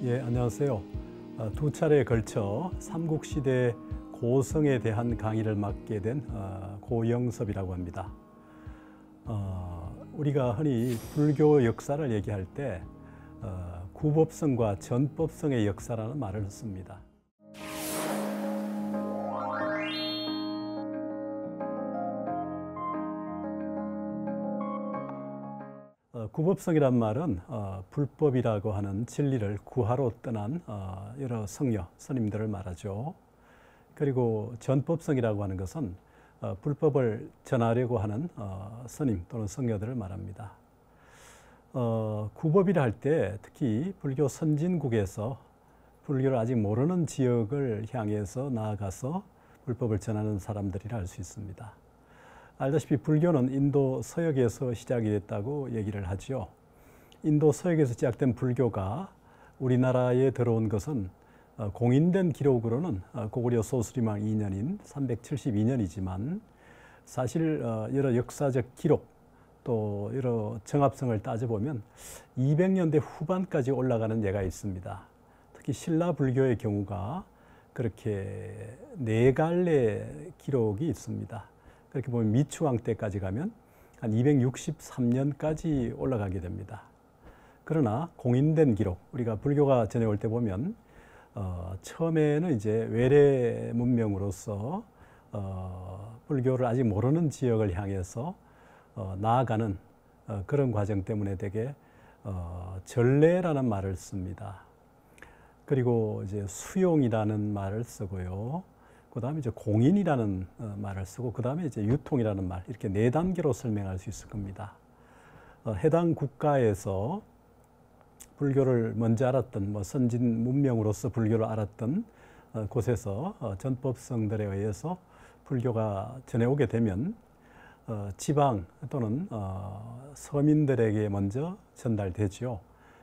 예, 안녕하세요. 두 차례에 걸쳐 삼국시대 고성에 대한 강의를 맡게 된 고영섭이라고 합니다. 우리가 흔히 불교 역사를 얘기할 때 구법성과 전법성의 역사라는 말을 씁니다. 구법성이란 말은 불법이라고 하는 진리를 구하러 떠난 여러 성녀, 스님들을 말하죠. 그리고 전법성이라고 하는 것은 불법을 전하려고 하는 스님 또는 성녀들을 말합니다. 구법이라 할 때 특히 불교 선진국에서 불교를 아직 모르는 지역을 향해서 나아가서 불법을 전하는 사람들이라 할 수 있습니다. 알다시피 불교는 인도 서역에서 시작이 됐다고 얘기를 하죠. 인도 서역에서 시작된 불교가 우리나라에 들어온 것은 공인된 기록으로는 고구려 소수리망 2년인 372년이지만 사실 여러 역사적 기록 또 여러 정합성을 따져보면 200년대 후반까지 올라가는 예가 있습니다. 특히 신라 불교의 경우가 그렇게 네 갈래 기록이 있습니다. 그렇게 보면 미추왕 때까지 가면 한 263년까지 올라가게 됩니다. 그러나 공인된 기록, 우리가 불교가 전해올 때 보면 처음에는 이제 외래 문명으로서 불교를 아직 모르는 지역을 향해서 나아가는 그런 과정 때문에 되게 전례라는 말을 씁니다. 그리고 이제 수용이라는 말을 쓰고요. 그 다음에 이제 공인이라는 말을 쓰고, 그 다음에 이제 유통이라는 말, 이렇게 네 단계로 설명할 수 있을 겁니다. 해당 국가에서 불교를 먼저 알았던, 선진 문명으로서 불교를 알았던 곳에서 전법성들에 의해서 불교가 전해오게 되면 지방 또는 서민들에게 먼저 전달되죠.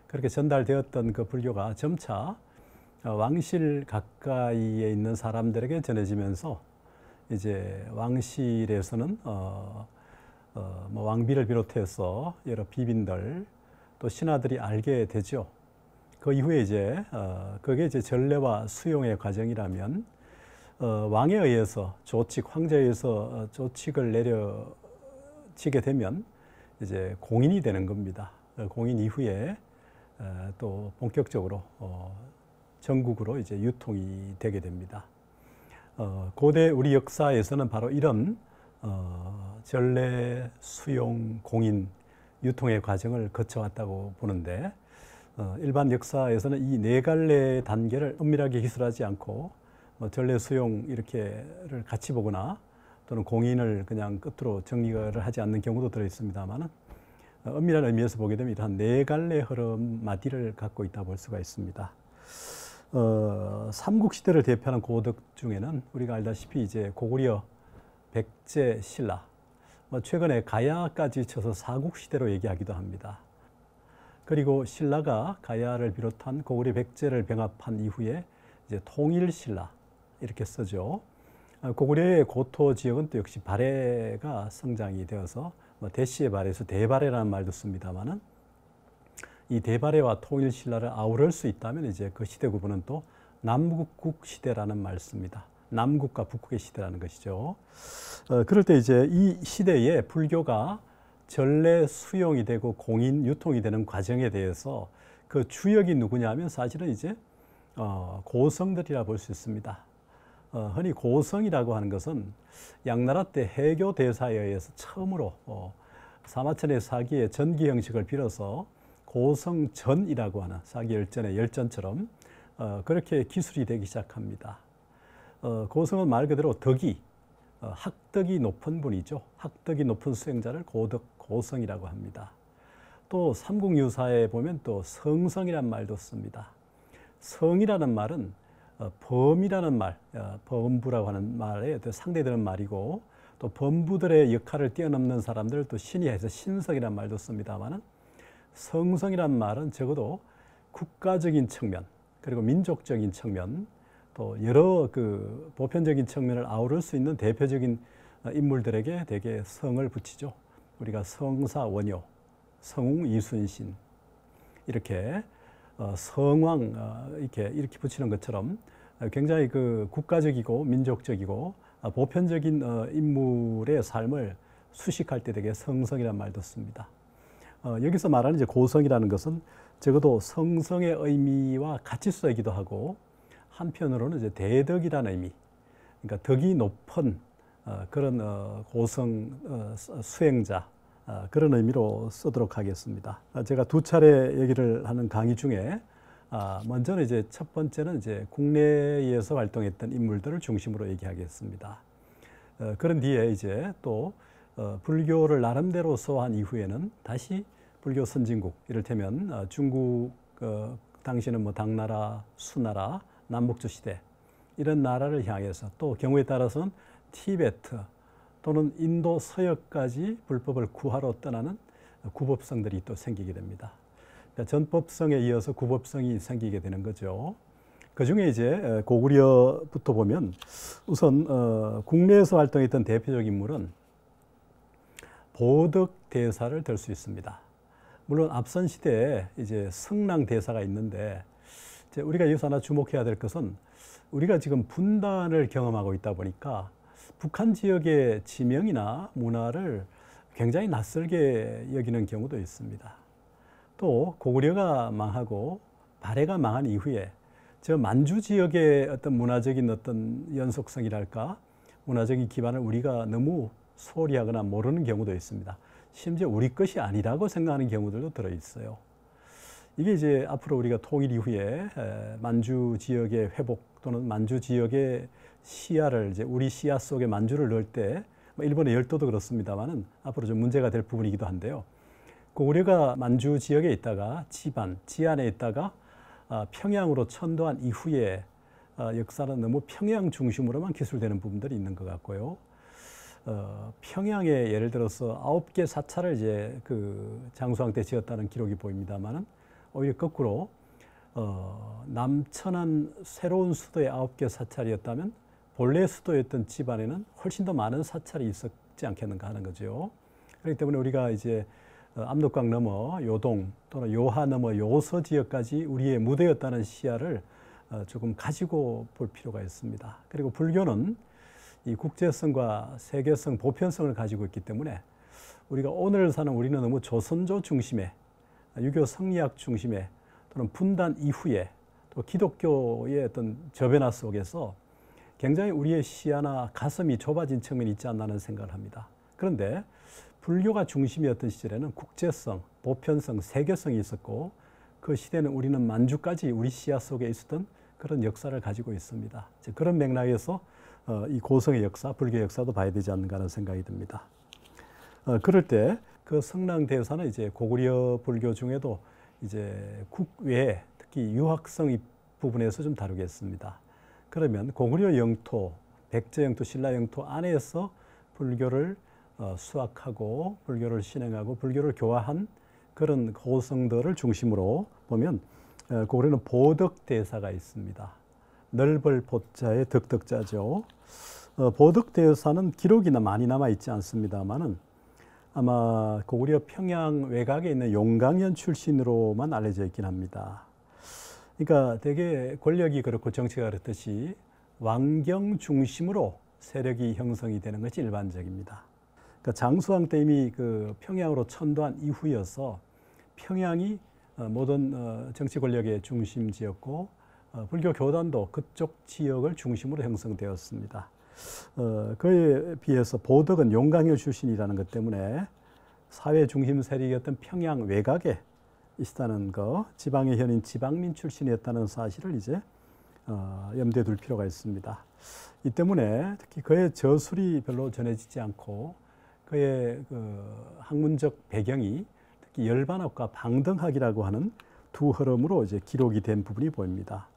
그렇게 전달되었던 그 불교가 점차 왕실 가까이에 있는 사람들에게 전해지면서 이제 왕실에서는 왕비를 비롯해서 여러 비빈들 또 신하들이 알게 되죠. 그 이후에 이제 그게 이제 전례와 수용의 과정이라면 왕에 의해서 조칙, 황제에 의해서 조칙을 내려지게 되면 이제 공인이 되는 겁니다. 공인 이후에 또 본격적으로 전국으로 이제 유통이 되게 됩니다. 고대 우리 역사에서는 바로 이런 전례, 수용, 공인, 유통의 과정을 거쳐왔다고 보는데 일반 역사에서는 이 네 갈래 단계를 엄밀하게 기술하지 않고 전례, 수용 이렇게를 같이 보거나 또는 공인을 그냥 끝으로 정리를 하지 않는 경우도 들어 있습니다만 엄밀한 의미에서 보게 되면 이러한 네 갈래 흐름 마디를 갖고 있다 볼 수가 있습니다. 삼국시대를 대표하는 고덕 중에는 우리가 알다시피 이제 고구려, 백제, 신라, 최근에 가야까지 쳐서 사국시대로 얘기하기도 합니다. 그리고 신라가 가야를 비롯한 고구려, 백제를 병합한 이후에 이제 통일신라 이렇게 쓰죠. 고구려의 고토 지역은 또 역시 발해가 성장이 되어서 대시의 발해에서 대발해라는 말도 씁니다만은 이 대발해와 통일신라를 아우를 수 있다면 이제 그 시대 구분은 또 남북국 시대라는 말 씁니다. 남국과 북국의 시대라는 것이죠. 그럴 때 이제 이 시대에 불교가 전례 수용이 되고 공인 유통이 되는 과정에 대해서 그 주역이 누구냐면 사실은 이제 고성들이라 볼 수 있습니다. 흔히 고성이라고 하는 것은 양나라 때 해교 대사에 의해서 처음으로 사마천의 사기의 전기 형식을 빌어서 고성전이라고 하는 사기열전의 열전처럼 그렇게 기술이 되기 시작합니다. 고성은 말 그대로 덕이, 학덕이 높은 분이죠. 학덕이 높은 수행자를 고성이라고 합니다. 또 삼국유사에 보면 또 성성이라는 말도 씁니다. 성이라는 말은 범이라는 말, 범부라고 하는 말에 상대되는 말이고 또 범부들의 역할을 뛰어넘는 사람들을 또 신이 해서 신성이라는 말도 씁니다만은 성성이란 말은 적어도 국가적인 측면 그리고 민족적인 측면 또 여러 그 보편적인 측면을 아우를 수 있는 대표적인 인물들에게 대개 성을 붙이죠. 우리가 성사 원효, 성웅 이순신 이렇게 성왕 이렇게 붙이는 것처럼 굉장히 그 국가적이고 민족적이고 보편적인 인물의 삶을 수식할 때 되게 성성이라는 말도 씁니다. 여기서 말하는 이제 고성이라는 것은 적어도 성성의 의미와 같이 쓰이기도 하고 한편으로는 이제 대덕이라는 의미, 그러니까 덕이 높은 그런 고성 수행자 그런 의미로 쓰도록 하겠습니다. 제가 두 차례 얘기를 하는 강의 중에 먼저는 이제 첫 번째는 이제 국내에서 활동했던 인물들을 중심으로 얘기하겠습니다. 그런 뒤에 이제 또 불교를 나름대로 소화한 이후에는 다시 불교 선진국, 이를테면 중국 당시는 뭐 당나라, 수나라, 남북조 시대 이런 나라를 향해서 또 경우에 따라서는 티베트 또는 인도 서역까지 불법을 구하러 떠나는 구법성들이 또 생기게 됩니다. 그러니까 전법성에 이어서 구법성이 생기게 되는 거죠. 그 중에 이제 고구려부터 보면 우선 국내에서 활동했던 대표적 인물은 보덕대사를 들 수 있습니다. 물론 앞선 시대에 이제 성랑대사가 있는데 이제 우리가 여기서 하나 주목해야 될 것은 우리가 지금 분단을 경험하고 있다 보니까 북한 지역의 지명이나 문화를 굉장히 낯설게 여기는 경우도 있습니다. 또 고구려가 망하고 발해가 망한 이후에 저 만주 지역의 어떤 문화적인 어떤 연속성이랄까 문화적인 기반을 우리가 너무 소홀히 하거나 모르는 경우도 있습니다. 심지어 우리 것이 아니라고 생각하는 경우들도 들어 있어요. 이게 이제 앞으로 우리가 통일 이후에 만주 지역의 회복 또는 만주 지역의 시야를 이제 우리 시야 속에 만주를 넣을 때 일본의 열도도 그렇습니다만은 앞으로 좀 문제가 될 부분이기도 한데요. 고구려가 만주 지역에 있다가 지안에 있다가 평양으로 천도한 이후에 역사는 너무 평양 중심으로만 기술되는 부분들이 있는 것 같고요. 평양에 예를 들어서 9개 사찰을 이제 그 장수왕 때 지었다는 기록이 보입니다만은 오히려 거꾸로 남천안 새로운 수도의 9개 사찰이었다면 본래 수도였던 집안에는 훨씬 더 많은 사찰이 있었지 않겠는가 하는 거죠. 그렇기 때문에 우리가 이제 압록강 넘어 요동 또는 요하 넘어 요서 지역까지 우리의 무대였다는 시야를 조금 가지고 볼 필요가 있습니다. 그리고 불교는 이 국제성과 세계성, 보편성을 가지고 있기 때문에 우리가 오늘 사는 우리는 너무 조선조 중심의 유교 성리학 중심의 또는 분단 이후에 또 기독교의 어떤 저변화 속에서 굉장히 우리의 시야나 가슴이 좁아진 측면이 있지 않나 하는 생각을 합니다. 그런데 불교가 중심이었던 시절에는 국제성, 보편성, 세계성이 있었고 그 시대는 우리는 만주까지 우리 시야 속에 있었던 그런 역사를 가지고 있습니다. 그런 맥락에서 이 고성의 역사, 불교 역사도 봐야 되지 않는가 하는 생각이 듭니다. 그럴 때 그 성랑대사는 이제 고구려 불교 중에도 이제 국외 특히 유학성 부분에서 좀 다루겠습니다. 그러면 고구려 영토, 백제 영토, 신라 영토 안에서 불교를 수학하고 불교를 신행하고 불교를 교화한 그런 고성들을 중심으로 보면 고구려는 보덕대사가 있습니다. 넓을 보자의 덕덕자죠. 보덕대사는 기록이 많이 남아 있지 않습니다만은 아마 고구려 평양 외곽에 있는 용강현 출신으로만 알려져 있긴 합니다. 그러니까 되게 권력이 그렇고 정치가 그렇듯이 왕경 중심으로 세력이 형성이 되는 것이 일반적입니다. 그러니까 장수왕 때 이미 그 평양으로 천도한 이후여서 평양이 모든 정치 권력의 중심지였고 불교 교단도 그쪽 지역을 중심으로 형성되었습니다. 그에 비해서 보덕은 용강현 출신이라는 것 때문에 사회 중심 세력이었던 평양 외곽에 있다는 거, 지방의 현인 지방민 출신이었다는 사실을 이제 염두에 둘 필요가 있습니다. 이 때문에 특히 그의 저술이 별로 전해지지 않고 그의 그 학문적 배경이 특히 열반학과 방등학이라고 하는 두 흐름으로 이제 기록이 된 부분이 보입니다.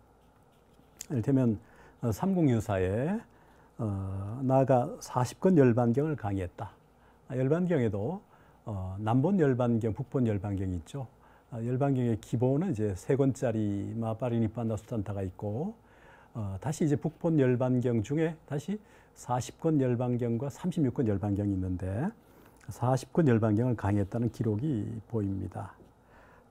이를테면 삼국유사에 나아가 40권 열반경을 강의했다. 열반경에도 남본 열반경, 북본 열반경이 있죠. 열반경의 기본은 이제 3권짜리 마파리니판나 수탄타가 있고 다시 이제 북본 열반경 중에 다시 40권 열반경과 36권 열반경이 있는데 40권 열반경을 강의했다는 기록이 보입니다.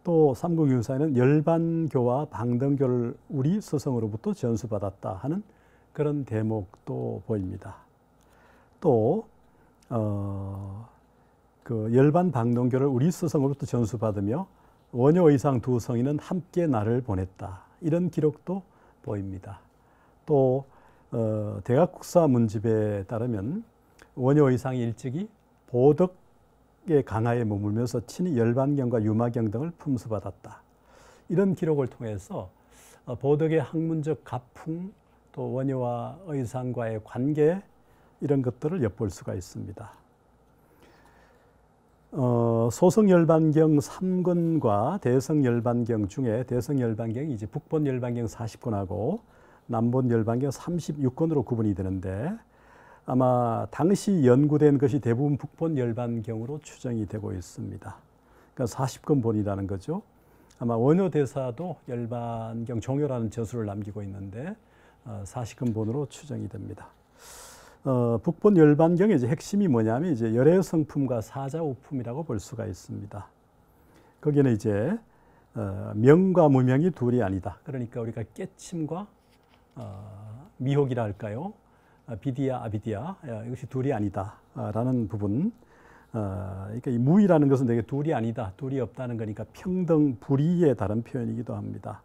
또 삼국유사에는 열반교와 방등교를 우리 스승으로부터 전수받았다 하는 그런 대목도 보입니다. 또 그 열반 방등교를 우리 스승으로부터 전수받으며 원효의상 두 성인은 함께 날을 보냈다. 이런 기록도 보입니다. 또 대각국사 문집에 따르면 원효의상이 일찍이 보덕의 강화에 머물면서 친히 열반경과 유마경 등을 품수받았다. 이런 기록을 통해서 보덕의 학문적 가풍, 또 원효와 의상과의 관계 이런 것들을 엿볼 수가 있습니다. 소성열반경 3권과 대성열반경 중에 대성열반경이 이제 북본열반경 40권하고 남본열반경 36권으로 구분이 되는데 아마 당시 연구된 것이 대부분 북본열반경으로 추정이 되고 있습니다. 그러니까 40권 본이라는 거죠. 아마 원효대사도 열반경 종효라는 저수를 남기고 있는데 40권 본으로 추정이 됩니다. 북본 열반경의 이제 핵심이 뭐냐면 이제 열애성품과 사자우품이라고 볼 수가 있습니다. 거기는 이제 명과 무명이 둘이 아니다. 그러니까 우리가 깨침과 미혹이라 할까요? 비디아, 아비디아 이것이 둘이 아니다라는 부분. 그러니까 이 무이라는 것은 되게 둘이 아니다, 둘이 없다는 거니까 평등, 불이의 다른 표현이기도 합니다.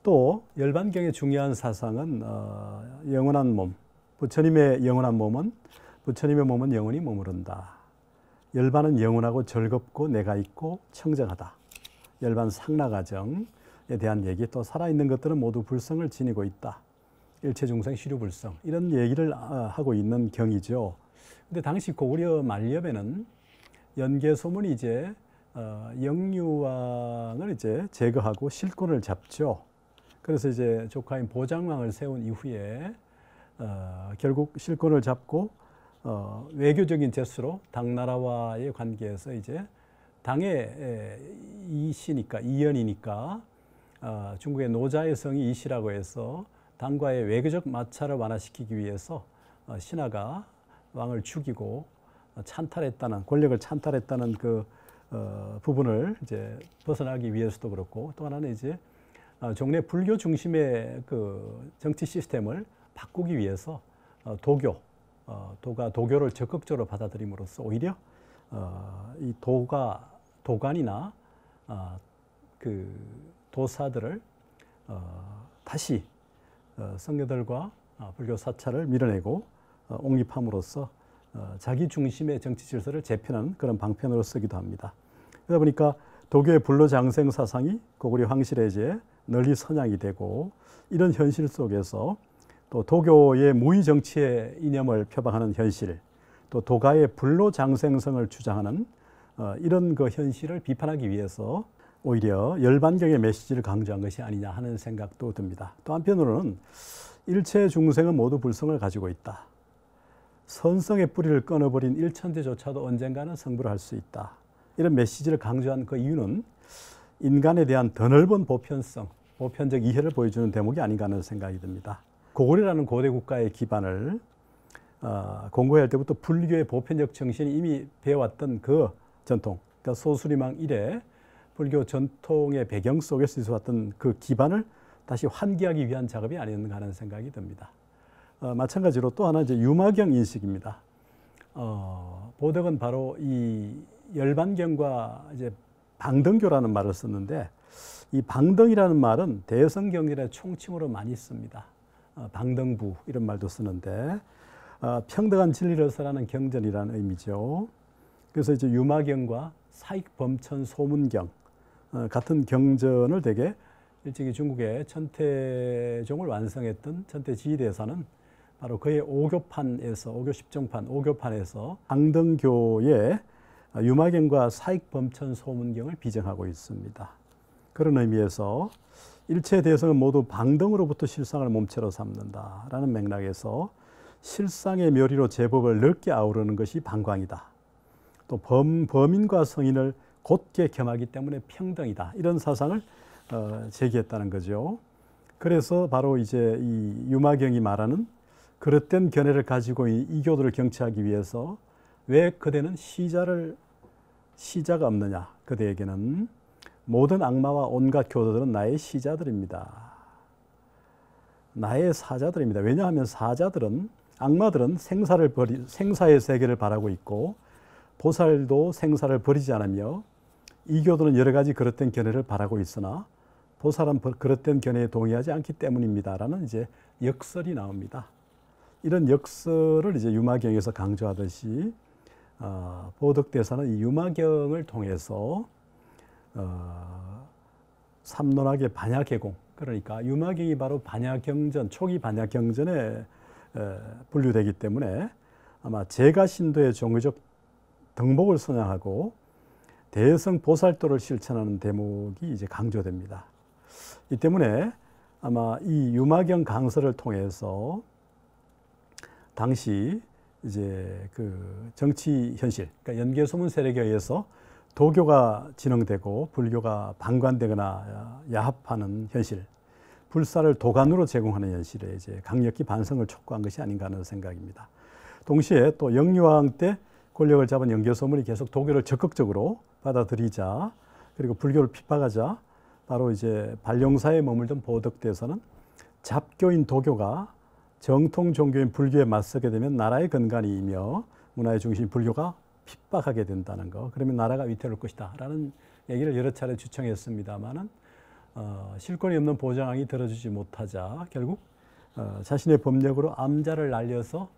또 열반경의 중요한 사상은 영원한 몸. 부처님의 영원한 몸은 부처님의 몸은 영원히 머무른다. 열반은 영원하고 즐겁고 내가 있고 청정하다. 열반 상라가정에 대한 얘기, 또 살아있는 것들은 모두 불성을 지니고 있다. 일체중생 시류불성 이런 얘기를 하고 있는 경이죠. 근데 당시 고구려 만렵에는 연개소문이 이제 영유왕을 이제 제거하고 실권을 잡죠. 그래서 이제 조카인 보장왕을 세운 이후에 결국 실권을 잡고 외교적인 제스로 당나라와의 관계에서 이제 당의 이시니까 이연이니까 중국의 노자의 성이 이시라고 해서 당과의 외교적 마찰을 완화시키기 위해서 신하가 왕을 죽이고 찬탈했다는 권력을 찬탈했다는 그 부분을 이제 벗어나기 위해서도 그렇고 또 하나는 이제 종래 불교 중심의 그 정치 시스템을 바꾸기 위해서 도교를 적극적으로 받아들임으로써 오히려 이 도관이나 그 도사들을 다시 성녀들과 불교 사찰을 밀어내고 옹립함으로써 자기 중심의 정치 질서를 재편하는 그런 방편으로 쓰기도 합니다. 그러다 보니까 도교의 불로장생 사상이 고구려 황실에 이제 널리 선양이 되고 이런 현실 속에서 또 도교의 무의 정치의 이념을 표방하는 현실, 또 도가의 불로장생성을 주장하는 이런 그 현실을 비판하기 위해서 오히려 열반경의 메시지를 강조한 것이 아니냐 하는 생각도 듭니다. 또 한편으로는 일체 중생은 모두 불성을 가지고 있다. 선성의 뿌리를 끊어버린 일천대조차도 언젠가는 성불을 할 수 있다. 이런 메시지를 강조한 그 이유는 인간에 대한 더 넓은 보편성, 보편적 이해를 보여주는 대목이 아닌가 하는 생각이 듭니다. 고구려라는 고대 국가의 기반을 공고할 때부터 불교의 보편적 정신이 이미 배워왔던 그 전통, 그러니까 소수리망 이래 불교 전통의 배경 속에서 있어왔던 그 기반을 다시 환기하기 위한 작업이 아닌가 하는 생각이 듭니다. 마찬가지로 또 하나 이제 유마경 인식입니다. 보덕은 바로 이 열반경과 이제 방등교라는 말을 썼는데 이 방등이라는 말은 대성경전의 총칭으로 많이 씁니다. 방등부 이런 말도 쓰는데 평등한 진리를 설하는 경전이라는 의미죠. 그래서 이제 유마경과 사익범천 소문경 같은 경전을 대개 일찍이 중국의 천태종을 완성했던 천태지휘대사는 바로 그의 오교판에서 오교십정판 오교판에서 방등교의 유마경과 사익범천 소문경을 비정하고 있습니다. 그런 의미에서 일체 대성은 모두 방등으로부터 실상을 몸체로 삼는다라는 맥락에서 실상의 묘리로 제법을 넓게 아우르는 것이 방광이다. 또 범인과 성인을 곧게 겸하기 때문에 평등이다. 이런 사상을 제기했다는 거죠. 그래서 바로 이제 이 유마경이 말하는 그릇된 견해를 가지고 이교도를 경치하기 위해서 왜 그대는 시자가 없느냐. 그대에게는 모든 악마와 온갖 교도들은 나의 시자들입니다. 나의 사자들입니다. 왜냐하면 사자들은, 악마들은 생사의 세계를 바라고 있고 보살도 생사를 버리지 않으며 이교도는 여러 가지 그릇된 견해를 바라고 있으나 보살은 그릇된 견해에 동의하지 않기 때문입니다. 라는 이제 역설이 나옵니다. 이런 역설을 이제 유마경에서 강조하듯이 보덕대사는 이 유마경을 통해서 삼론학의 반야개공, 그러니까 유마경이 바로 반야경전, 초기 반야경전에 분류되기 때문에 아마 제가신도의 종교적 덕목을 선양하고 대성 보살도를 실천하는 대목이 이제 강조됩니다. 이 때문에 아마 이 유마경 강서를 통해서 당시 이제 그 정치 현실, 그러니까 연개소문 세력에 의해서 도교가 진흥되고 불교가 방관되거나 야합하는 현실, 불사를 도관으로 제공하는 현실에 이제 강력히 반성을 촉구한 것이 아닌가 하는 생각입니다. 동시에 또 영유아왕 때 권력을 잡은 연개소문이 계속 도교를 적극적으로 받아들이자, 그리고 불교를 핍박하자 바로 이제 발령사에 머물던 보덕대에서는 잡교인 도교가 정통 종교인 불교에 맞서게 되면 나라의 근간이며 문화의 중심 불교가 핍박하게 된다는 거, 그러면 나라가 위태로울 것이다 라는 얘기를 여러 차례 주청했습니다마는 실권이 없는 보장이 들어주지 못하자 결국 자신의 법력으로 암자를 날려서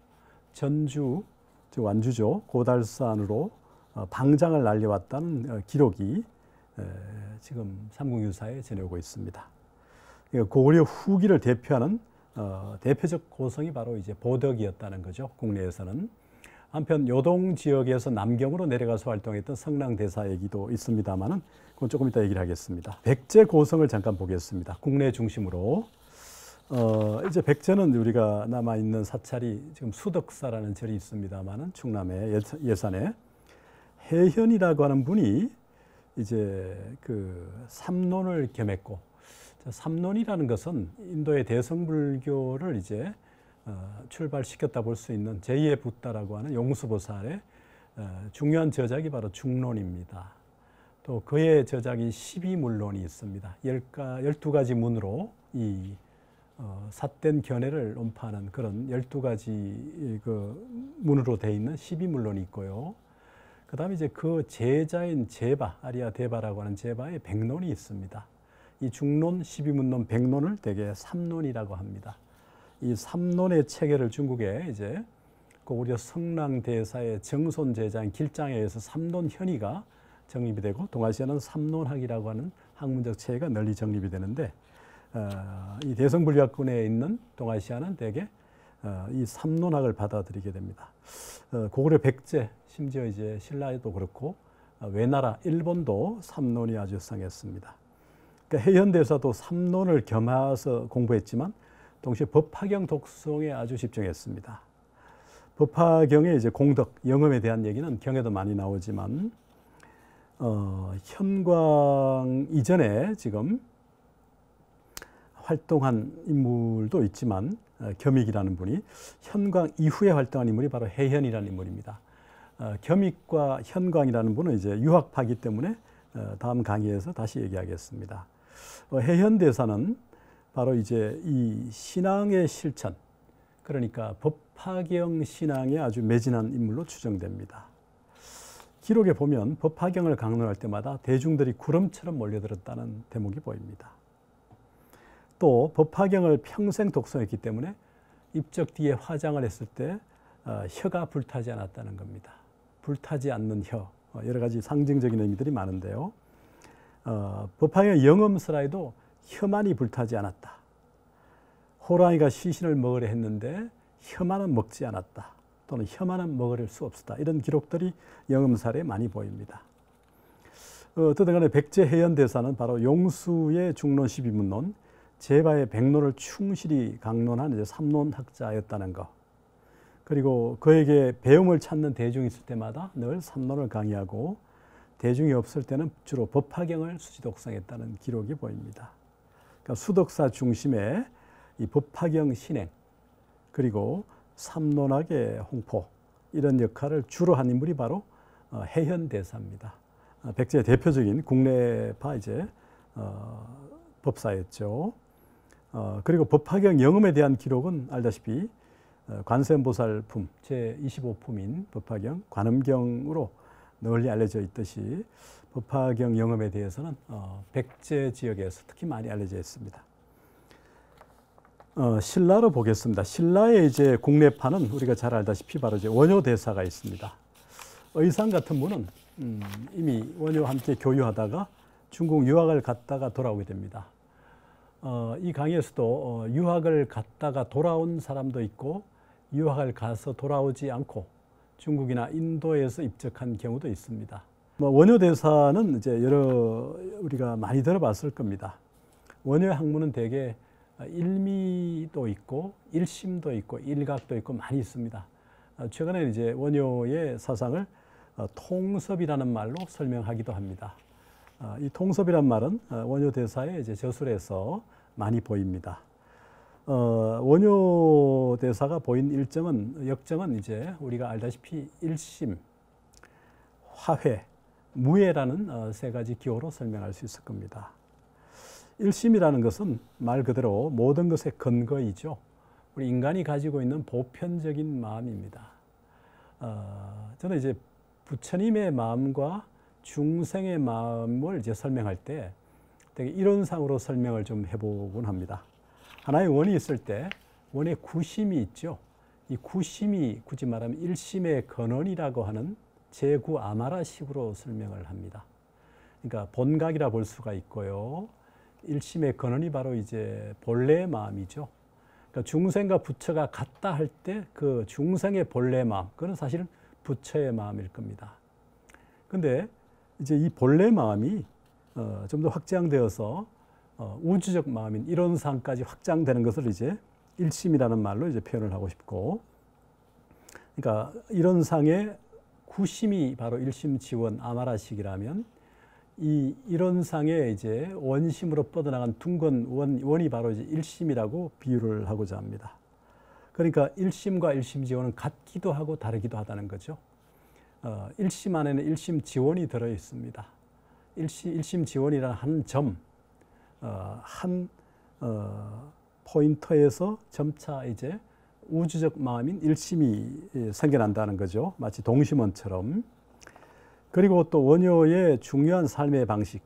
전주, 즉 완주죠, 고달산으로 방장을 날려왔다는 기록이 지금 삼국유사에 전해오고 있습니다. 고구려 후기를 대표하는 대표적 고성이 바로 이제 보덕이었다는 거죠. 국내에서는. 한편 요동 지역에서 남경으로 내려가서 활동했던 성랑대사 얘기도 있습니다만은 그건 조금 이따 얘기를 하겠습니다. 백제 고성을 잠깐 보겠습니다. 국내 중심으로. 이제 백제는 우리가 남아있는 사찰이 지금 수덕사라는 절이 있습니다만은 충남의 예산에 해현이라고 하는 분이 이제 그 삼론을 겸했고, 삼론이라는 것은 인도의 대성불교를 이제 출발시켰다 볼 수 있는 제2의 붓다라고 하는 용수보살의 중요한 저작이 바로 중론입니다. 또 그의 저작인 12물론이 있습니다. 12가지 문으로 이 삿된 견해를 논파하는 그런 12가지 그 문으로 되어 있는 12물론이 있고요. 그 다음에 이제 그 제자인 제바, 아리아 대바라고 하는 제바의 백론이 있습니다. 이 중론, 12문론, 백론을 대개 삼론이라고 합니다. 이 삼론의 체계를 중국에 이제 고구려 성랑대사의 정손 제자인 길장에 의해서 삼론현의가 정립이 되고, 동아시아는 삼론학이라고 하는 학문적 체계가 널리 정립이 되는데, 이 대성불교학군에 있는 동아시아는 대개 이 삼론학을 받아들이게 됩니다. 고구려 백제, 심지어 이제 신라에도 그렇고 외나라, 일본도 삼론이 아주 성했습니다. 그러니까 해현대사도 삼론을 겸해서 공부했지만 동시에 법화경 독송에 아주 집중했습니다. 법화경의 이제 공덕, 영험에 대한 얘기는 경에도 많이 나오지만 현광 이전에 지금 활동한 인물도 있지만 겸익이라는 분이, 현광 이후에 활동한 인물이 바로 해현이라는 인물입니다. 겸익과 현광이라는 분은 이제 유학파이기 때문에 다음 강의에서 다시 얘기하겠습니다. 해현대사는 바로 이제 이 신앙의 실천, 그러니까 법화경 신앙에 아주 매진한 인물로 추정됩니다. 기록에 보면 법화경을 강론할 때마다 대중들이 구름처럼 몰려들었다는 대목이 보입니다. 또 법화경을 평생 독송했기 때문에 입적 뒤에 화장을 했을 때 혀가 불타지 않았다는 겁니다. 불타지 않는 혀, 여러 가지 상징적인 의미들이 많은데요. 법화경의 영엄설화에도 혀만이 불타지 않았다. 호랑이가 시신을 먹으려 했는데 혀만은 먹지 않았다. 또는 혀만은 먹을 수 없었다. 이런 기록들이 영엄설에 많이 보입니다. 어쨌든 간에 백제 해현대사는 바로 용수의 중론 12문론, 제바의 백론을 충실히 강론한 이제 삼론학자였다는 것. 그리고 그에게 배움을 찾는 대중이 있을 때마다 늘 삼론을 강의하고, 대중이 없을 때는 주로 법화경을 수지 독송했다는 기록이 보입니다. 그러니까 수덕사 중심의 이 법화경 신행, 그리고 삼론학의 홍포, 이런 역할을 주로 한 인물이 바로 해현대사입니다. 백제의 대표적인 국내파 이제 법사였죠. 그리고 법화경 영음에 대한 기록은 알다시피 관세음보살품 제25품인 법화경 관음경으로 널리 알려져 있듯이 법화경 영음에 대해서는 백제 지역에서 특히 많이 알려져 있습니다. 신라로 보겠습니다. 신라의 이제 국내파는 우리가 잘 알다시피 바로 이제 원효대사가 있습니다. 의상 같은 분은 이미 원효와 함께 교유하다가 중국 유학을 갔다가 돌아오게 됩니다. 이 강의에서도 유학을 갔다가 돌아온 사람도 있고 유학을 가서 돌아오지 않고 중국이나 인도에서 입적한 경우도 있습니다. 원효대사는 이제 우리가 많이 들어봤을 겁니다. 원효의 학문은 대개 일미도 있고 일심도 있고 일각도 있고 많이 있습니다. 최근에 이제 원효의 사상을 통섭이라는 말로 설명하기도 합니다. 이 통섭이란 말은 원효대사의 이제 저술에서 많이 보입니다. 원효대사가 보인 역정은 이제 우리가 알다시피 일심, 화회, 무예라는 세 가지 기호로 설명할 수 있을 겁니다. 일심이라는 것은 말 그대로 모든 것의 근거이죠. 우리 인간이 가지고 있는 보편적인 마음입니다. 저는 이제 부처님의 마음과 중생의 마음을 이제 설명할 때 되게 이론상으로 설명을 좀 해보곤 합니다. 하나의 원이 있을 때 원의 구심이 있죠. 이 구심이 굳이 말하면 일심의 근원이라고 하는 제9 아마라식으로 설명을 합니다. 그러니까 본각이라 볼 수가 있고요. 일심의 근원이 바로 이제 본래의 마음이죠. 그러니까 중생과 부처가 같다 할 때 그 중생의 본래 마음, 그건 사실은 부처의 마음일 겁니다. 근데 이제 이 본래 마음이 좀 더 확장되어서 우주적 마음인 이론상까지 확장되는 것을 이제 일심이라는 말로 이제 표현을 하고 싶고, 그러니까 이론상의 구심이 바로 일심지원 아마라식이라면 이 이론상의 이제 원심으로 뻗어나간 둥근 원이 바로 이제 일심이라고 비유를 하고자 합니다. 그러니까 일심과 일심지원은 같기도 하고 다르기도 하다는 거죠. 일심 안에는 일심지원이 들어 있습니다. 일심지원이라는 한 점, 한 포인터에서 점차 이제 우주적 마음인 일심이 생겨난다는 거죠. 마치 동심원처럼. 그리고 또 원효의 중요한 삶의 방식,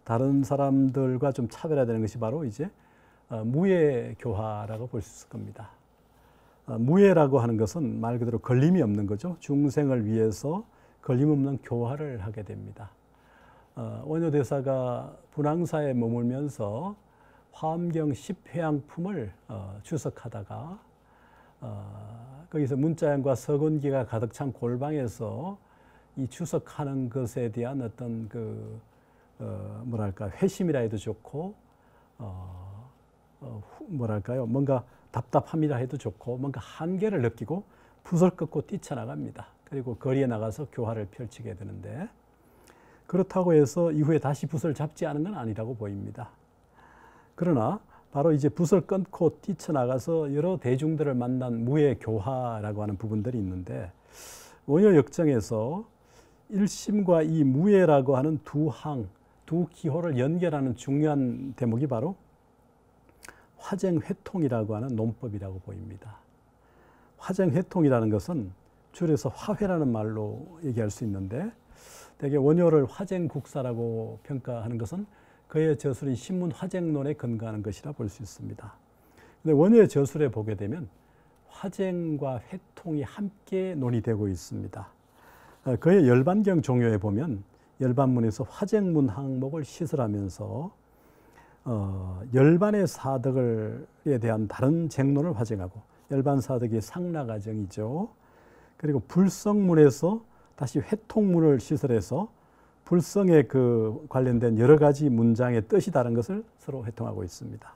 다른 사람들과 좀 차별화되는 것이 바로 이제 무예교화라고 볼 수 있을 겁니다. 무예라고 하는 것은 말 그대로 걸림이 없는 거죠. 중생을 위해서 걸림없는 교화를 하게 됩니다. 원효대사가 분황사에 머물면서 화엄경 10회양품을 주석하다가 거기서 문자양과 서건기가 가득 찬 골방에서 이 주석하는 것에 대한 어떤 뭐랄까 회심이라 해도 좋고 뭐랄까요, 뭔가 답답함이라 해도 좋고 뭔가 한계를 느끼고 붓을 꺾고 뛰쳐나갑니다. 그리고 거리에 나가서 교화를 펼치게 되는데, 그렇다고 해서 이후에 다시 붓을 잡지 않은 건 아니라고 보입니다. 그러나 바로 이제 붓을 끊고 뛰쳐나가서 여러 대중들을 만난 무예교화라고 하는 부분들이 있는데, 원효 역정에서 일심과 이 무예라고 하는 두 기호를 연결하는 중요한 대목이 바로 화쟁회통이라고 하는 논법이라고 보입니다. 화쟁회통이라는 것은 줄여서 화회라는 말로 얘기할 수 있는데, 대개 원효를 화쟁국사라고 평가하는 것은 그의 저술인 신문화쟁론에 근거하는 것이라 볼 수 있습니다. 근데 원효의 저술에 보게 되면 화쟁과 회통이 함께 논의되고 있습니다. 그의 열반경 종요에 보면 열반문에서 화쟁문 항목을 시설하면서 열반의 사덕에 대한 다른 쟁론을 화쟁하고, 열반 사덕이 상락아정이죠. 그리고 불성문에서 다시 회통문을 시설해서 불성에 관련된 여러 가지 문장의 뜻이 다른 것을 서로 회통하고 있습니다.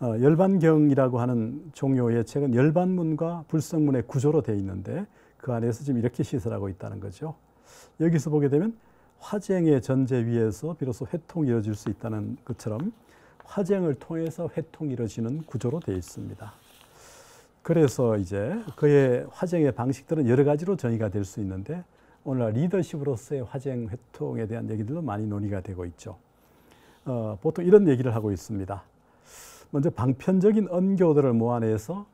열반경이라고 하는 종요의 책은 열반문과 불성문의 구조로 되어 있는데 그 안에서 지금 이렇게 시설하고 있다는 거죠. 여기서 보게 되면 화쟁의 전제 위에서 비로소 회통이 이루어질 수 있다는 것처럼 화쟁을 통해서 회통이 이루어지는 구조로 되어 있습니다. 그래서 이제 그의 화쟁의 방식들은 여러 가지로 정의가 될 수 있는데, 오늘날 리더십으로서의 화쟁 회통에 대한 얘기들도 많이 논의가 되고 있죠. 보통 이런 얘기를 하고 있습니다. 먼저 방편적인 언교들을 모아내서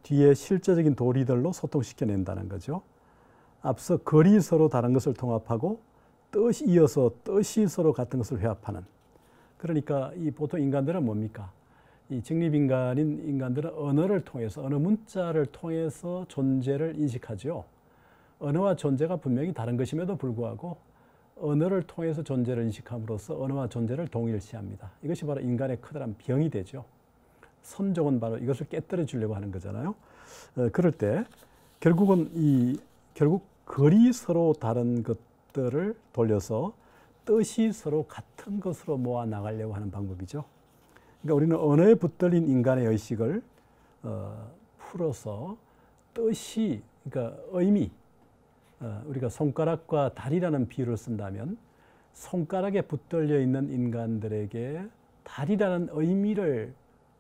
뒤에 실제적인 도리들로 소통시켜낸다는 거죠. 앞서 글이 서로 다른 것을 통합하고 뜻이 이어서 뜻이 서로 같은 것을 회합하는. 그러니까 이 보통 인간들은 뭡니까? 이 직립인간인 인간들은 언어를 통해서, 언어 문자를 통해서 존재를 인식하죠. 언어와 존재가 분명히 다른 것임에도 불구하고 언어를 통해서 존재를 인식함으로써 언어와 존재를 동일시합니다. 이것이 바로 인간의 커다란 병이 되죠. 선종은 바로 이것을 깨뜨려 주려고 하는 거잖아요. 그럴 때 결국 글이 서로 다른 것들을 돌려서 뜻이 서로 같은 것으로 모아 나가려고 하는 방법이죠. 그러니까 우리는 언어에 붙들린 인간의 의식을 풀어서 뜻이, 그러니까 의미, 우리가 손가락과 다리라는 비유를 쓴다면 손가락에 붙들려 있는 인간들에게 다리라는 의미를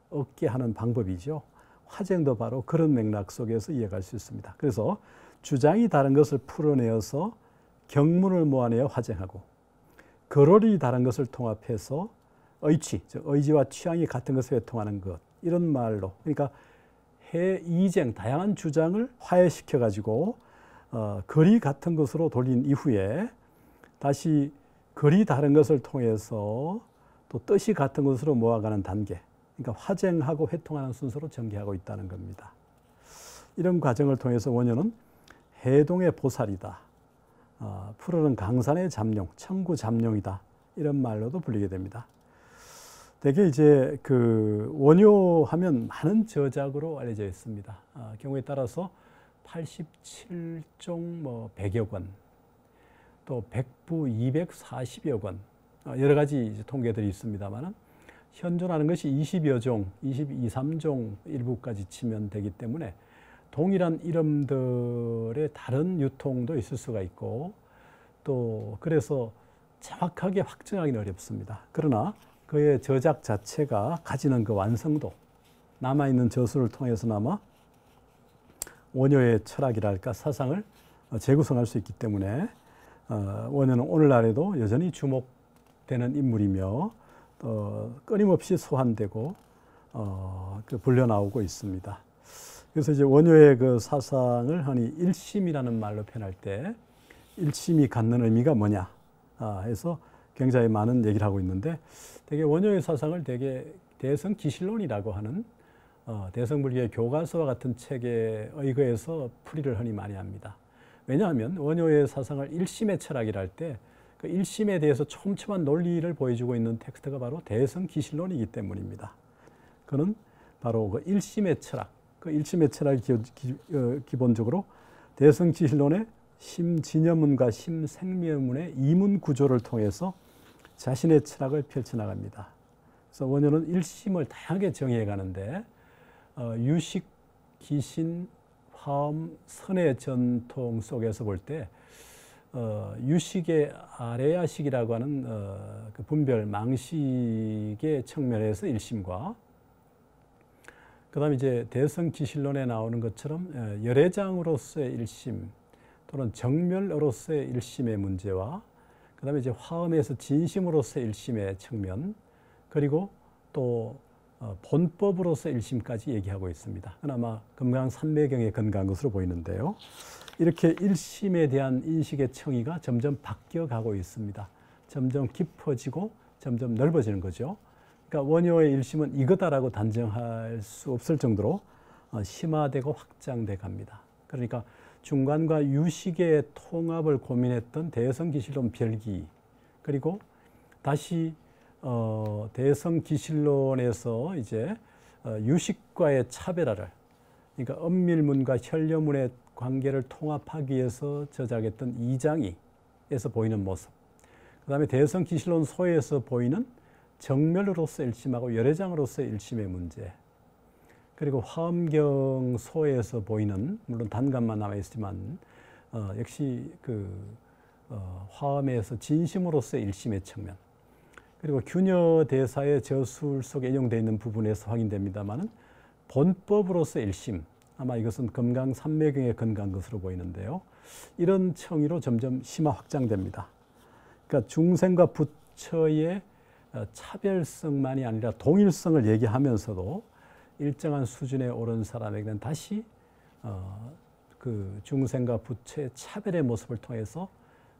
얻게 하는 방법이죠. 화쟁도 바로 그런 맥락 속에서 이해갈 수 있습니다. 그래서 주장이 다른 것을 풀어내어서 경문을 모아내어 화쟁하고, 거롤이 다른 것을 통합해서 의취, 즉 의지와 취향이 같은 것을 회통하는 것, 이런 말로, 그러니까 이쟁, 다양한 주장을 화해시켜 가지고 글이 같은 것으로 돌린 이후에 다시 글이 다른 것을 통해서 또 뜻이 같은 것으로 모아가는 단계, 그러니까 화쟁하고 회통하는 순서로 전개하고 있다는 겁니다. 이런 과정을 통해서 원효는 해동의 보살이다, 푸르는 강산의 잠룡, 청구 잠룡이다, 이런 말로도 불리게 됩니다. 대개 이제 그 원효하면 많은 저작으로 알려져 있습니다. 경우에 따라서 87종 100여 권, 또 백부 240여 권, 여러 가지 이제 통계들이 있습니다만은 현존하는 것이 20여 종, 22, 3종 일부까지 치면 되기 때문에 동일한 이름들의 다른 유통도 있을 수가 있고, 또 그래서 정확하게 확정하기는 어렵습니다. 그러나 그의 저작 자체가 가지는 그 완성도, 남아있는 저수를 통해서나마 원효의 철학이랄까 사상을 재구성할 수 있기 때문에 원효는 오늘날에도 여전히 주목되는 인물이며 끊임없이 소환되고 불려 나오고 있습니다. 그래서 이제 원효의 그 사상을 흔히 일심이라는 말로 표현할 때 일심이 갖는 의미가 뭐냐 해서 굉장히 많은 얘기를 하고 있는데, 되게 원효의 사상을 되게 대성기실론이라고 하는 대성불교의 교과서와 같은 책에 의거해서 풀이를 흔히 많이 합니다. 왜냐하면 원효의 사상을 일심의 철학이라 할 때 그 일심에 대해서 촘촘한 논리를 보여주고 있는 텍스트가 바로 대성기실론이기 때문입니다. 그는 바로 그 일심의 철학, 그 일심의 철학이 기본적으로 대성기실론의 심진여문과 심생명문의 이문 구조를 통해서 자신의 철학을 펼쳐나갑니다. 그래서 원효는 일심을 다양하게 정의해 가는데 유식, 기신, 화엄, 선의 전통 속에서 볼 때 유식의 아레야식이라고 하는 그 분별 망식의 측면에서 일심과, 그다음에 이제 대성기실론에 나오는 것처럼 열애장으로서의 일심 또는 정멸로서의 일심의 문제와, 그다음에 이제 화엄에서 진심으로서의 일심의 측면, 그리고 또 본법으로서 일심까지 얘기하고 있습니다. 그나마 금강산매경에 근거한 것으로 보이는데요. 이렇게 일심에 대한 인식의 청의가 점점 바뀌어가고 있습니다. 점점 깊어지고 점점 넓어지는 거죠. 그러니까 원효의 일심은 이거다라고 단정할 수 없을 정도로 심화되고 확장돼 갑니다. 그러니까 중관과 유식의 통합을 고민했던 대성기실론 별기, 그리고 다시 대성기실론에서 이제 유식과의 차별화를, 그러니까 엄밀문과 혈려문의 관계를 통합하기 위해서 저작했던 이장이에서 보이는 모습, 그 다음에 대성기실론 소에서 보이는 정멸로서 일심하고 열애장으로서의 일심의 문제, 그리고 화엄경 소에서 보이는, 물론 단감만 남아있지만 역시 화엄에서 진심으로서의 일심의 측면, 그리고 균여대사의 저술 속에 인용되어 있는 부분에서 확인됩니다만 본법으로서의 일심, 아마 이것은 금강산매경에 근거한 것으로 보이는데요. 이런 청의로 점점 심화 확장됩니다. 그러니까 중생과 부처의 차별성만이 아니라 동일성을 얘기하면서도 일정한 수준에 오른 사람에게는 다시 그 중생과 부처의 차별의 모습을 통해서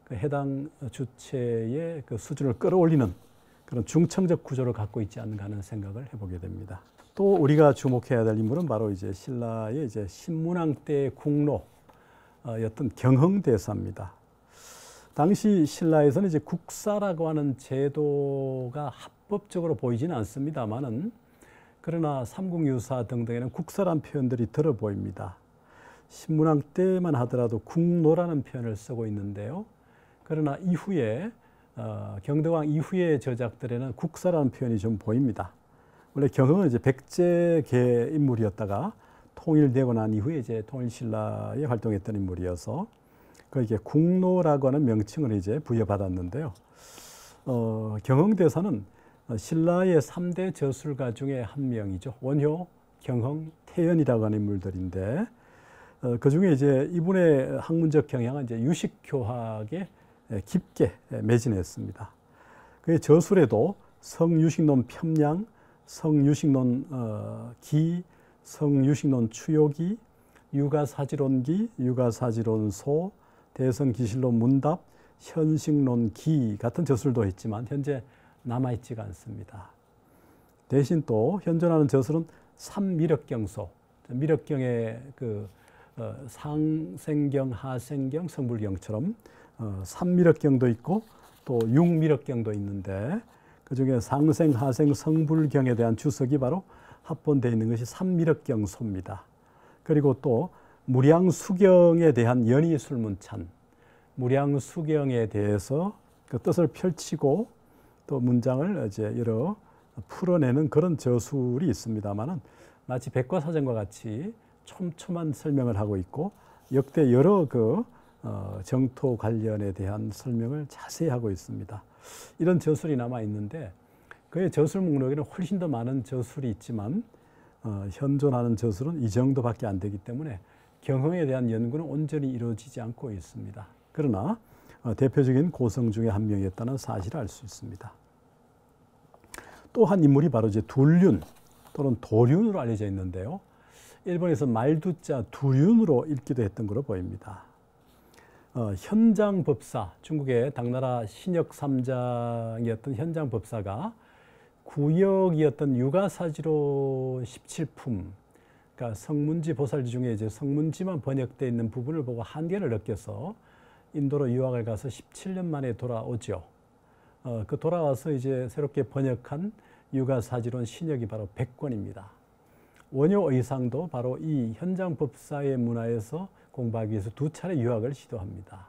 그 해당 주체의 그 수준을 끌어올리는 그런 중청적 구조를 갖고 있지 않는가 하는 생각을 해보게 됩니다. 또 우리가 주목해야 될 인물은 바로 이제 신라의 이제 신문왕 때의 국로였던 경흥대사입니다. 당시 신라에서는 이제 국사라고 하는 제도가 합법적으로 보이지는 않습니다만은 그러나 삼국유사 등등에는 국사란 표현들이 들어 보입니다. 신문왕 때만 하더라도 국노라는 표현을 쓰고 있는데요. 그러나 이후에 경덕왕 이후의 저작들에는 국사라는 표현이 좀 보입니다. 원래 경흥은 이제 백제계 인물이었다가 통일되고 난 이후에 이제 통일신라에 활동했던 인물이어서 그에게 국노라고 하는 명칭을 이제 부여받았는데요. 경흥대사는 신라의 3대 저술가 중에 한 명이죠. 원효, 경흥, 태연이라고 하는 인물들인데 그 중에 이제 이분의 학문적 경향은 이제 유식교학에 깊게 매진했습니다. 그의 저술에도 성유식론 편량, 성유식론 기, 성유식론 추요기, 유가사지론기, 유가사지론소, 대성기실론 문답, 현식론 기 같은 저술도 했지만 현재 남아있지가 않습니다. 대신 또 현존하는 저술은 삼미륵경소, 미륵경의 그 상생경, 하생경, 성불경처럼 삼미륵경도 있고 또 육미륵경도 있는데 그중에 상생, 하생, 성불경에 대한 주석이 바로 합본되어 있는 것이 삼미륵경소입니다. 그리고 또 무량수경에 대한 연의술문찬, 무량수경에 대해서 그 뜻을 펼치고 또 문장을 이제 여러 풀어내는 그런 저술이 있습니다만은 마치 백과사전과 같이 촘촘한 설명을 하고 있고 역대 여러 그 정토 관련에 대한 설명을 자세히 하고 있습니다. 이런 저술이 남아 있는데 그의 저술 목록에는 훨씬 더 많은 저술이 있지만 현존하는 저술은 이 정도밖에 안 되기 때문에 경흥에 대한 연구는 온전히 이루어지지 않고 있습니다. 그러나 대표적인 고성 중에 한 명이었다는 사실을 알 수 있습니다. 또 한 인물이 바로 이제 둘륜 또는 도륜으로 알려져 있는데요. 일본에서 말두자 두륜으로 읽기도 했던 것으로 보입니다. 현장법사, 중국의 당나라 신역 3장이었던 현장법사가 구역이었던 유가사지론 17품, 그러니까 성문지 보살지 중에 이제 성문지만 번역되어 있는 부분을 보고 한계를 느껴서 인도로 유학을 가서 17년 만에 돌아오죠. 그 돌아와서 이제 새롭게 번역한 유가사지론 신역이 바로 100권입니다. 원효 의상도 바로 이 현장법사의 문화에서 공부하기 위해서 2차례 유학을 시도합니다.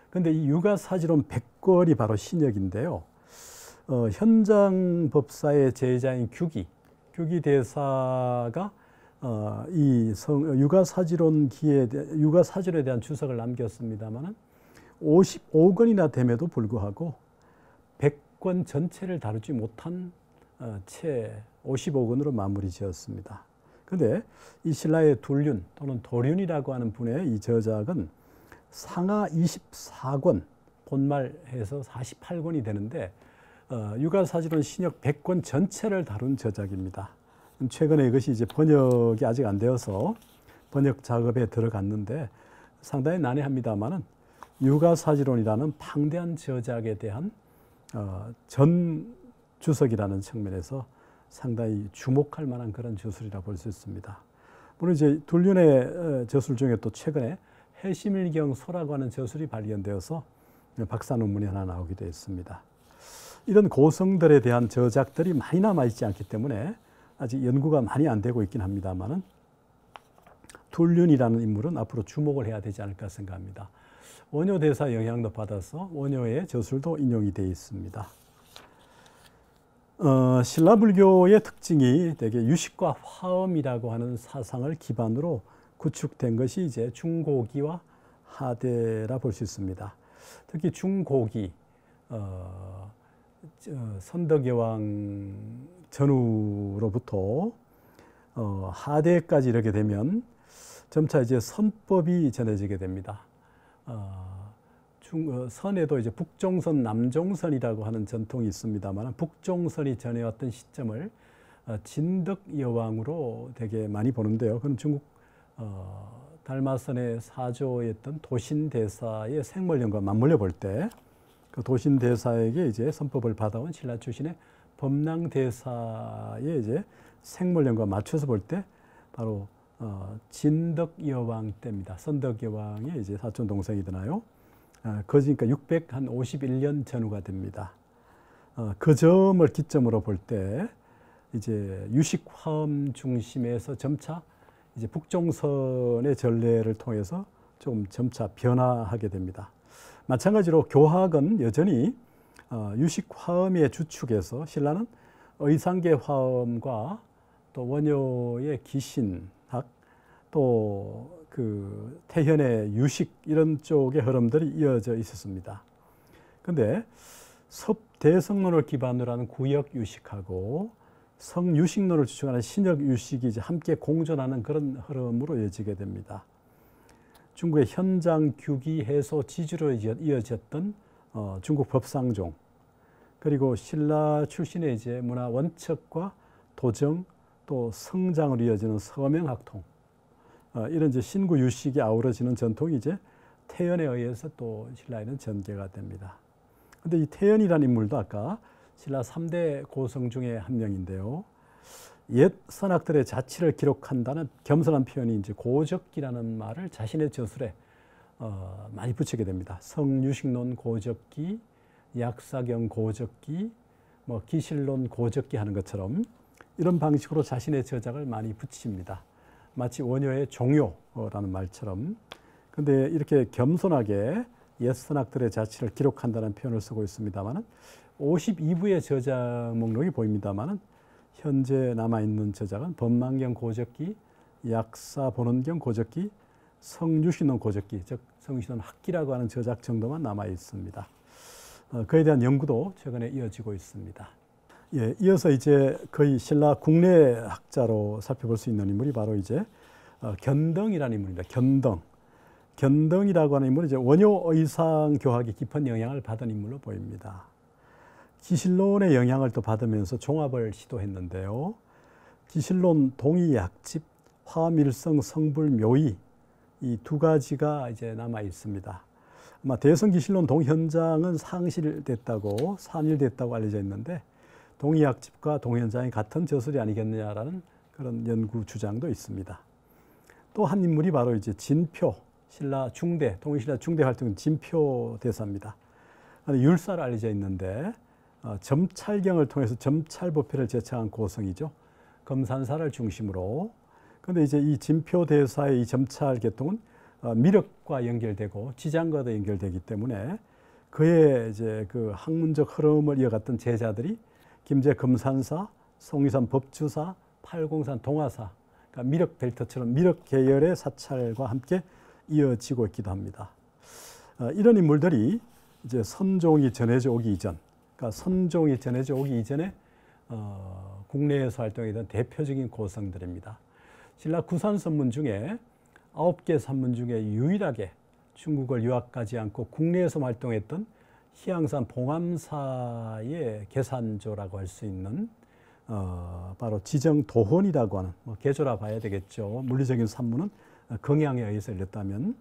그런데 이 유가사지론 100권이 바로 신역인데요. 현장법사의 제자인 규기 대사가 유가사지론에 대한 주석을 남겼습니다만 55권이나 됨에도 불구하고 100권 전체를 다루지 못한 채 55권으로 마무리 지었습니다. 그런데 이 신라의 둘륜 또는 도륜이라고 하는 분의 이 저작은 상하 24권, 본말해서 48권이 되는데 유가사지론 신역 100권 전체를 다룬 저작입니다. 최근에 이것이 이제 번역이 아직 안 되어서 번역 작업에 들어갔는데 상당히 난해합니다만은 유가사지론이라는 방대한 저작에 대한 전 주석이라는 측면에서 상당히 주목할 만한 그런 저술이라 볼 수 있습니다. 물론 이제 둘륜의 저술 중에 또 최근에 해심일경소라고 하는 저술이 발견되어서 박사 논문이 하나 나오기도 했습니다. 이런 고성들에 대한 저작들이 많이 남아있지 않기 때문에 아직 연구가 많이 안 되고 있긴 합니다만은 둘륜이라는 인물은 앞으로 주목을 해야 되지 않을까 생각합니다. 원효 대사 영향도 받아서 원효의 저술도 인용이 되어 있습니다. 신라불교의 특징이 되게 유식과 화엄이라고 하는 사상을 기반으로 구축된 것이 이제 중고기와 하대라 볼 수 있습니다. 특히 중고기, 선덕여왕 전후로부터 하대까지 이르게 되면 점차 이제 선법이 전해지게 됩니다. 선에도 이제 북종선, 남종선이라고 하는 전통이 있습니다만 북종선이 전해왔던 시점을 진덕여왕으로 되게 많이 보는데요. 그건 중국 달마선의 사조였던 도신대사의 생물년과 맞물려 볼 때 그 도신대사에게 이제 선법을 받아온 신라 출신의 범랑대사의 이제 생물년과 맞춰서 볼 때 바로 진덕여왕 때입니다. 선덕여왕의 이제 사촌 동생이 되나요? 그러니까 651년 전후가 됩니다. 그 점을 기점으로 볼 때 이제 유식화엄 중심에서 점차 이제 북종선의 전례를 통해서 조금 점차 변화하게 됩니다. 마찬가지로 교학은 여전히 유식화엄의 주축에서 신라는 의상계 화엄과 또 원효의 기신학 또 그 태현의 유식 이런 쪽의 흐름들이 이어져 있었습니다. 그런데 섭대성론을 기반으로 하는 구역 유식하고 성유식론을 주축하는 신역 유식이 이제 함께 공존하는 그런 흐름으로 이어지게 됩니다. 중국의 현장 규기 해소 지주로 이어졌던 중국 법상종 그리고 신라 출신의 이제 문화 원척과 도정 또 성장으로 이어지는 서명학통 이런 이제 신구 유식이 아우러지는 전통이 이제 태연에 의해서 또 신라에는 전개가 됩니다. 그런데 이 태연이라는 인물도 아까 신라 3대 고성 중에 한 명인데요. 옛 선학들의 자치를 기록한다는 겸손한 표현이 이제 고적기라는 말을 자신의 저술에 많이 붙이게 됩니다. 성유식론 고적기, 약사경 고적기, 뭐 기실론 고적기 하는 것처럼 이런 방식으로 자신의 저작을 많이 붙입니다. 마치 원효의 종요라는 말처럼. 근데 이렇게 겸손하게 옛 선학들의 자치를 기록한다는 표현을 쓰고 있습니다만 52부의 저작 목록이 보입니다만 현재 남아있는 저작은 법망경 고적기, 약사 본원경 고적기, 성유식론 고적기, 즉 성유식론 학기라고 하는 저작 정도만 남아 있습니다. 그에 대한 연구도 최근에 이어지고 있습니다. 예, 이어서 이제 거의 신라 국내 학자로 살펴볼 수 있는 인물이 바로 이제 견덩이라는 인물입니다. 견덩이라고 하는 인물은 이제 원효 의상 교학이 깊은 영향을 받은 인물로 보입니다. 기실론의 영향을 또 받으면서 종합을 시도했는데요. 기실론, 동의약집, 화밀성, 성불묘의 이 두 가지가 이제 남아 있습니다. 아마 대성기실론 동현장은 상실됐다고 산일됐다고 알려져 있는데 동의약집과 동현장이 같은 저술이 아니겠느냐라는 그런 연구 주장도 있습니다. 또 한 인물이 바로 이제 진표, 신라 중대, 동의신라 중대 활동 진표 대사입니다. 율사로 알려져 있는데 점찰경을 통해서 점찰보패를 제창한 고성이죠. 검산사를 중심으로. 그런데 이제 이 진표 대사의 이 점찰 계통은 미륵과 연결되고 지장과도 연결되기 때문에 그의 이제 그 학문적 흐름을 이어갔던 제자들이 김제 검산사, 송위산 법주사, 팔공산 동화사, 그러니까 미륵 벨트처럼 미륵 계열의 사찰과 함께 이어지고 있기도 합니다. 이런 인물들이 이제 선종이 전해져 오기 이전, 그러니까 선종이 전해져 오기 이전에 국내에서 활동했던 대표적인 고성들입니다. 신라 구산 선문 중에 9개 산문 중에 유일하게 중국을 유학가지 않고 국내에서 활동했던 희양산 봉암사의 계산조라고 할 수 있는 바로 지정도헌이라고 하는 계조라 봐야 되겠죠. 물리적인 산문은 경향에 의해서 열렸다면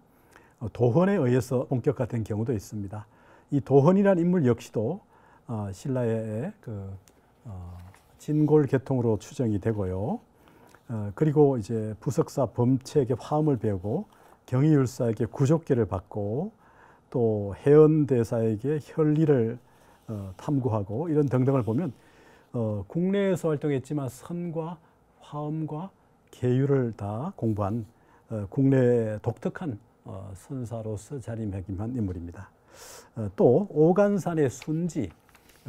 도헌에 의해서 본격화된 경우도 있습니다. 이 도헌이라는 인물 역시도 신라의 그 진골 계통으로 추정이 되고요. 그리고 이제 부석사 범체에게 화음을 배우고 경희율사에게 구족계를 받고 또 해언대사에게 혈리를 탐구하고 이런 등등을 보면 국내에서 활동했지만 선과 화음과 계율을 다 공부한 국내 독특한 선사로서 자리매김한 인물입니다. 또 오간산의 순지,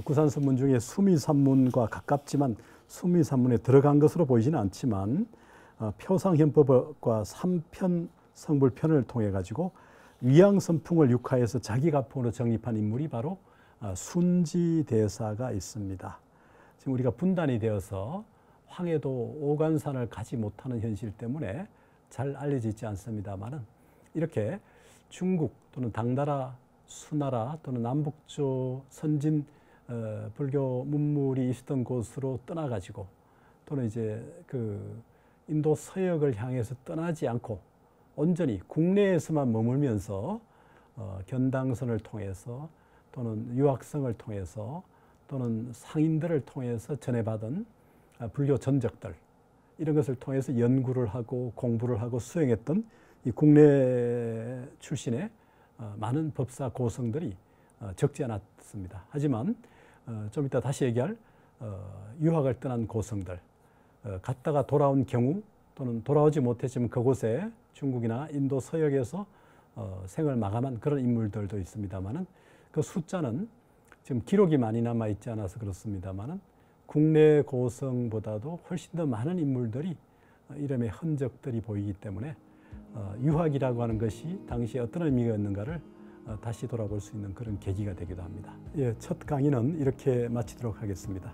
구산선문 중에 수미산문과 가깝지만 수미산문에 들어간 것으로 보이지는 않지만 표상현법과 삼편 성불편을 통해 가지고 위양선풍을 육하해서 자기가풍으로 정립한 인물이 바로 순지대사가 있습니다. 지금 우리가 분단이 되어서 황해도 오간산을 가지 못하는 현실 때문에 잘 알려져 있지 않습니다만은 이렇게 중국 또는 당나라, 수나라 또는 남북조 선진 불교 문물이 있었던 곳으로 떠나가지고 또는 이제 그 인도 서역을 향해서 떠나지 않고 온전히 국내에서만 머물면서 견당선을 통해서 또는 유학성을 통해서 또는 상인들을 통해서 전해받은 불교 전적들 이런 것을 통해서 연구를 하고 공부를 하고 수행했던 이 국내 출신의 많은 법사 고성들이 적지 않았습니다. 하지만 좀 이따 다시 얘기할 유학을 떠난 고성들 갔다가 돌아온 경우 또는 돌아오지 못했지만 그곳에 중국이나 인도 서역에서 생을 마감한 그런 인물들도 있습니다만은 그 숫자는 지금 기록이 많이 남아 있지 않아서 그렇습니다만은 국내 고성보다도 훨씬 더 많은 인물들이 이름의 흔적들이 보이기 때문에 유학이라고 하는 것이 당시에 어떤 의미가 있는가를 다시 돌아볼 수 있는 그런 계기가 되기도 합니다. 예, 첫 강의는 이렇게 마치도록 하겠습니다.